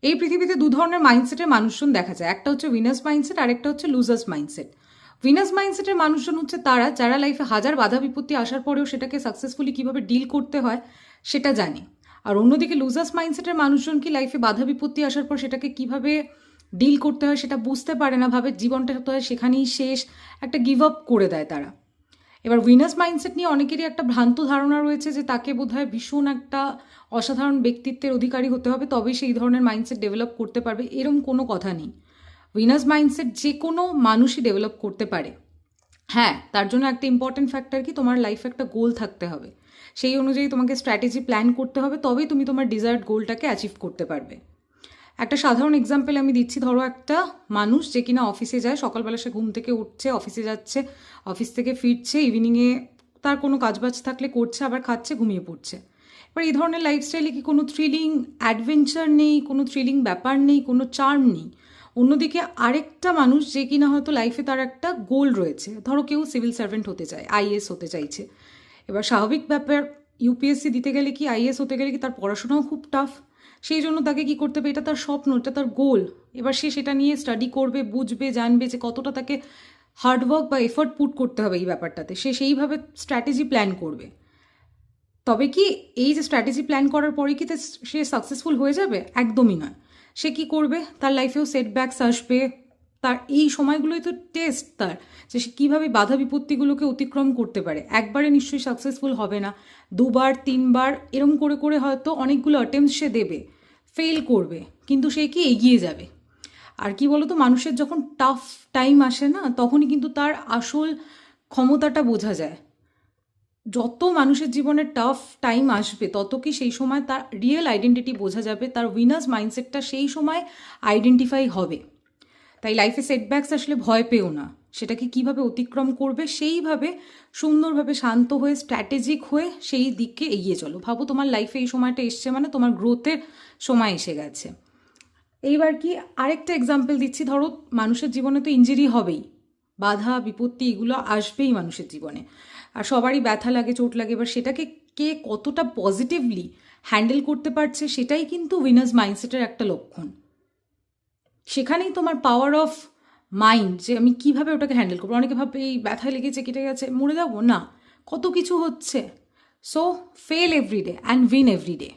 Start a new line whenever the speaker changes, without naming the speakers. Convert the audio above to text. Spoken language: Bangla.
এই পৃথিবীতে দু ধরনের মাইন্ডসেটের মানুষজন দেখা যায়, একটা হচ্ছে উইনার্স মাইন্ডসেট আর একটা হচ্ছে লুজার্স মাইন্ডসেট। উইনার্স মাইন্ডসেটের মানুষজন হচ্ছে তারা যারা লাইফে হাজার বাধা বিপত্তি আসার পরেও সেটাকে সাকসেসফুলি কীভাবে ডিল করতে হয় সেটা জানে। আর অন্যদিকে লুজার্স মাইন্ডসেটের মানুষজন কি লাইফে বাধা বিপত্তি আসার পর সেটাকে কিভাবে ডিল করতে হয় সেটা বুঝতে পারে না, ভাবে জীবনটা তো সেখানেই শেষ, একটা গিভ আপ করে দেয় তারা। এবার উইনার্স মাইন্ডসেট নিয়ে অনেকেরই একটা ভ্রান্ত ধারণা রয়েছে যে তাকে বোধহয় ভীষণ একটা অসাধারণ ব্যক্তিত্বের অধিকারী হতে হবে তবেই সেই ধরনের মাইন্ডসেট ডেভেলপ করতে পারবে, এরম কোনো কথা নেই। উইনার্স মাইন্ডসেট যে কোনো মানুষই ডেভেলপ করতে পারে। হ্যাঁ, তার জন্য একটা ইম্পর্টেন্ট ফ্যাক্টর কি, তোমার লাইফে একটা গোল থাকতে হবে, সেই অনুযায়ী তোমাকে স্ট্র্যাটেজি প্ল্যান করতে হবে, তবেই তুমি তোমার ডিজায়ার্ড গোলটাকে অ্যাচিভ করতে পারবে। একটা সাধারণ এক্সাম্পল আমি দিচ্ছি। ধরো একটা মানুষ যে কিনা অফিসে যায়, সকালবেলা সে ঘুম থেকে উঠছে, অফিসে যাচ্ছে, অফিস থেকে ফিরছে, ইভিনিংয়ে তার কোনো কাজবাজ থাকলে করছে, আবার খাচ্ছে, ঘুমিয়ে পড়ছে। এবার এই ধরনের লাইফস্টাইলে কি কোনো থ্রিলিং অ্যাডভেঞ্চার নেই, কোনো থ্রিলিং ব্যাপার নেই, কোনো চার্ম নেই। অন্যদিকে আরেকটা মানুষ যে কিনা হয়তো লাইফে তার একটা গোল রয়েছে, ধরো কেউ সিভিল সার্ভেন্ট হতে চায়, আইএএস হতে চাইছে। এবার স্বাভাবিক ব্যাপার, ইউপিএসসি দিতে গেলে কি, আইএএস হতে গেলে কি তার পড়াশোনাও খুব টাফ, সেই জন্য তাকে কি করতে হবে, এটা তার স্বপ্ন, এটা তার গোল। এবার সে সেটা নিয়ে স্টাডি করবে, বুঝবে, জানবে যে কতটা তাকে হার্ডওয়ার্ক বা এফোর্ট পুট করতে হবে এই ব্যাপারটাতে, সে সেইভাবে স্ট্র্যাটেজি প্ল্যান করবে। তবে কি এই যে স্ট্র্যাটেজি প্ল্যান করার পরে কি সে সাকসেসফুল হয়ে যাবে? একদমই নয়। সে কি করবে, তার লাইফেও সেটব্যাকস আসবে, তার এই সময়গুলোই তো টেস্ট তার, যে সে কীভাবে বাধা বিপত্তিগুলোকে অতিক্রম করতে পারে। একবারে নিশ্চয়ই সাকসেসফুল হবে না, দুবার তিনবার এরম করে করে হয়তো অনেকগুলো অ্যাটেম্পট সে দেবে, ফেল করবে, কিন্তু সে কি এগিয়ে যাবে। আর কি বলতো, মানুষের যখন টাফ টাইম আসে না, তখনই কিন্তু তার আসল ক্ষমতাটা বোঝা যায়। যত মানুষের জীবনে টাফ টাইম আসবে তত কি সেই সময় তার রিয়েল আইডেন্টিটি বোঝা যাবে, তার উইনার্স মাইন্ডসেটটা সেই সময় আইডেন্টিফাই হবে। তাই লাইফে সেটব্যাকস আসলে ভয় পেও না, সেটাকে কিভাবে অতিক্রম করবে সেইভাবে সুন্দরভাবে শান্ত হয়ে স্ট্র্যাটেজিক হয়ে সেই দিকে এগিয়ে চলো। ভাবো তোমার লাইফে এই সময়টা এসছে মানে তোমার গ্রোথের সময় এসে গেছে। এইবার কি আরেকটা এক্সাম্পল দিচ্ছি। ধরো মানুষের জীবনে তো ইনজুরি হবেই, বাধা বিপত্তি এগুলো আসবেই মানুষের জীবনে, আর সবারই ব্যথা লাগে, চোট লাগে। এবার সেটাকে কে কতটা পজিটিভলি হ্যান্ডেল করতে পারছে সেটাই কিন্তু উইনার্স মাইন্ডসেটের একটা লক্ষণ। সেখানেই তোমার পাওয়ার অফ মাইন্ড, যে আমি কিভাবে ওটাকে হ্যান্ডেল করবো। অনেকে ভাবে এই ব্যথা লেগেছে, কেটে গেছে, মরে যাবো না, কত কিছু হচ্ছে। So fail everyday and win everyday.